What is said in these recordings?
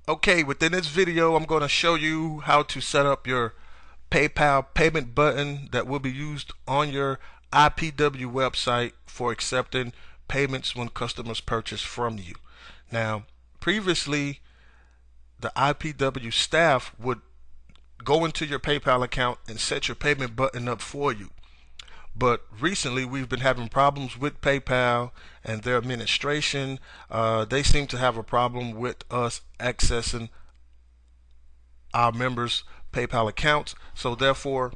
Okay, within this video, I'm going to show you how to set up your PayPal payment button that will be used on your IPW website for accepting payments when customers purchase from you. Now, previously, the IPW staff would go into your PayPal account and set your payment button up for you. But recently, we've been having problems with PayPal and their administration. They seem to have a problem with us accessing our members' PayPal accounts. So therefore,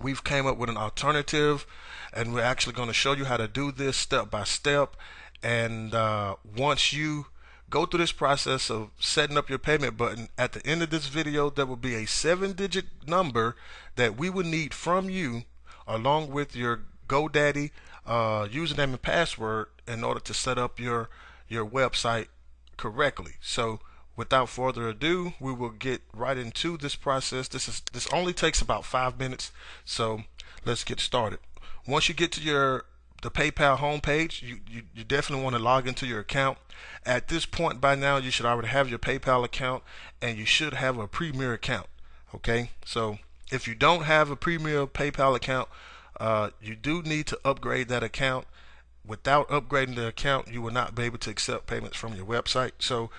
we've came up with an alternative, and we're actually going to show you how to do this step by step. And once you go through this process of setting up your payment button, at the end of this video, there will be a 7-digit number that we will need from you, along with your GoDaddy username and password, in order to set up your website correctly. So without further ado, we will get right into this process. This only takes about 5 minutes, so let's get started. Once you get to the PayPal homepage, you definitely want to log into your account. At this point by now, you should already have your PayPal account, and you should have a Premier account. Okay, so if you don't have a Premier PayPal account, you do need to upgrade that account. Without upgrading the account, you will not be able to accept payments from your website. So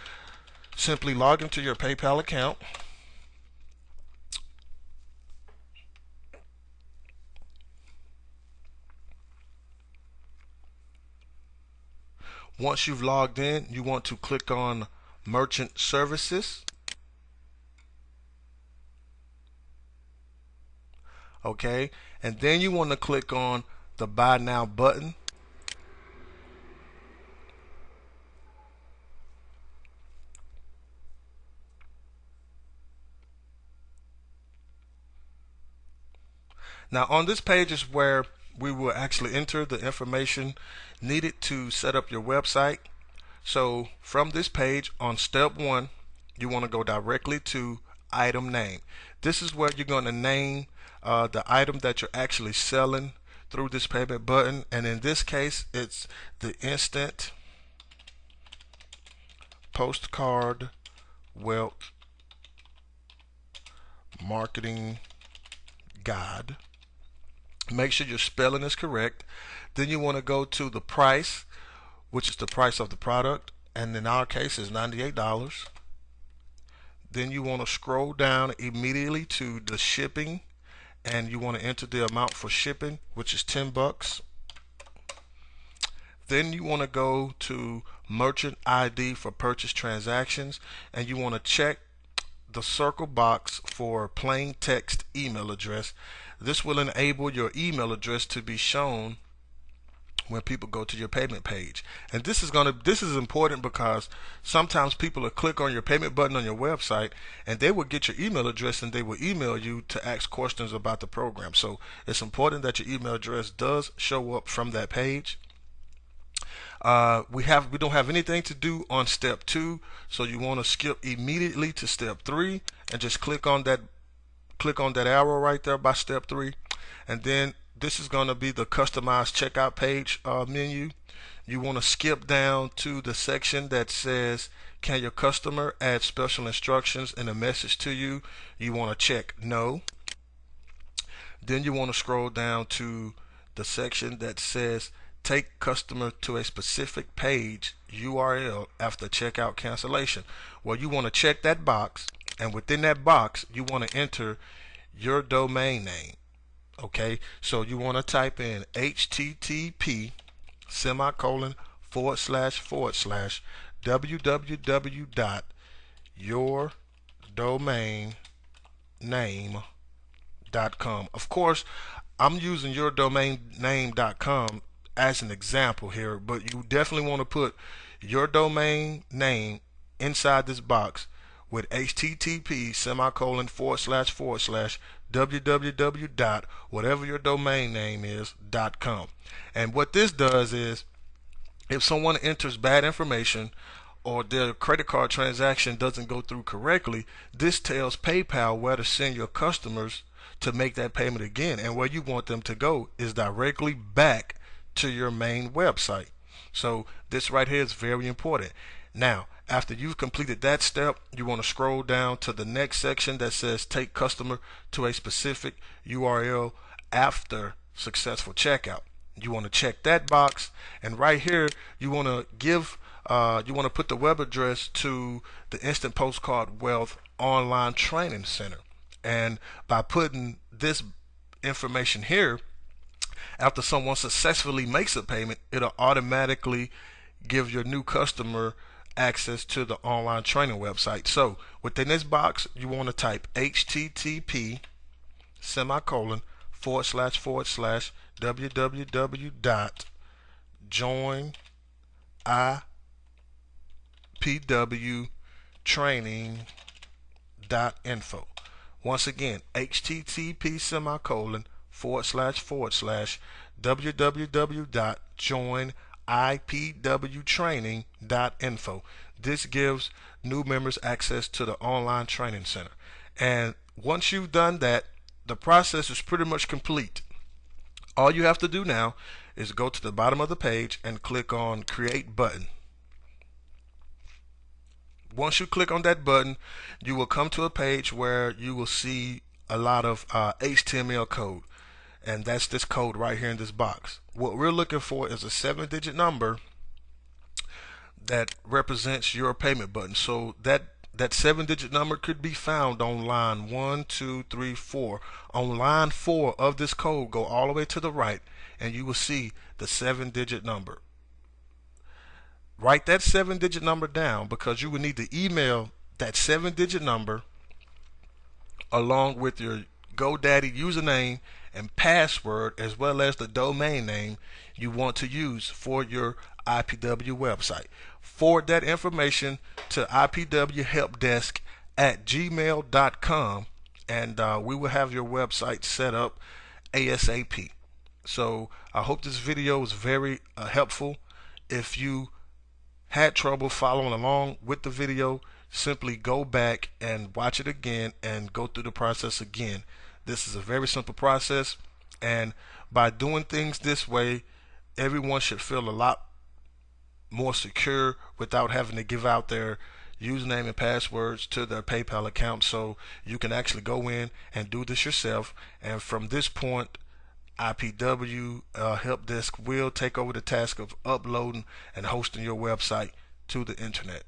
simply log into your PayPal account. Once you've logged in, you want to click on Merchant Services. Okay, and then you want to click on the Buy Now button. Now on this page is where we will actually enter the information needed to set up your website. So from this page, on step 1, you want to go directly to item name. This is where you're going to name the item that you're actually selling through this payment button, and in this case it's the Instant Postcard Wealth Marketing Guide. Make sure your spelling is correct. Then you want to go to the price, which is the price of the product, and in our case is $98. Then you want to scroll down immediately to the shipping, and you want to enter the amount for shipping, which is $10. Then you want to go to Merchant ID for purchase transactions, and you want to check the circle box for plain text email address. This will enable your email address to be shown when people go to your payment page. And this is important because sometimes people will click on your payment button on your website, and they will get your email address, and they will email you to ask questions about the program. So it's important that your email address does show up from that page. We don't have anything to do on step 2, so you want to skip immediately to step 3 and just click on that arrow right there by step 3, and then this is going to be the customized checkout page menu. You want to skip down to the section that says, can your customer add special instructions in a message to you? You want to check no. Then you want to scroll down to the section that says, take customer to a specific page URL after checkout cancellation. Well, you want to check that box, and within that box you want to enter your domain name. Okay, so you want to type in http // www.yourdomainname.com. Of course, I'm using yourdomainname.com as an example here, but you definitely want to put your domain name inside this box with http // www. whatever your domain name is .com. And what this does is, if someone enters bad information or their credit card transaction doesn't go through correctly, this tells PayPal where to send your customers to make that payment again, and where you want them to go is directly back to your main website. So this right here is very important. Now, after you've completed that step, you want to scroll down to the next section that says take customer to a specific URL after successful checkout. You want to check that box, and right here you want to put the web address to the Instant Postcard Wealth Online Training Center. And by putting this information here, after someone successfully makes a payment, it'll automatically give your new customer access to the online training website. So within this box, you want to type http semicolon / www.joinipwtraining.info. Once again, http semicolon / www.joinipwtraining.info. This gives new members access to the online training center. And once you've done that, the process is pretty much complete. All you have to do now is go to the bottom of the page and click on Create Button. Once you click on that button, you will come to a page where you will see a lot of HTML code, and that's this code right here in this box. What we're looking for is a 7-digit number that represents your payment button. So that 7-digit number could be found on line 1, 2, 3, 4. On line 4 of this code, go all the way to the right, and you will see the 7-digit number. Write that 7-digit number down, because you will need to email that 7-digit number along with your GoDaddy username and password, as well as the domain name you want to use for your IPW website. Forward that information to ipwhelpdesk@gmail.com, and we will have your website set up ASAP. So I hope this video was very helpful. If you had trouble following along with the video, simply go back and watch it again and go through the process again. This is a very simple process, and by doing things this way, everyone should feel a lot more secure without having to give out their username and passwords to their PayPal account. So you can actually go in and do this yourself, and from this point, IPW Help Desk will take over the task of uploading and hosting your website to the internet.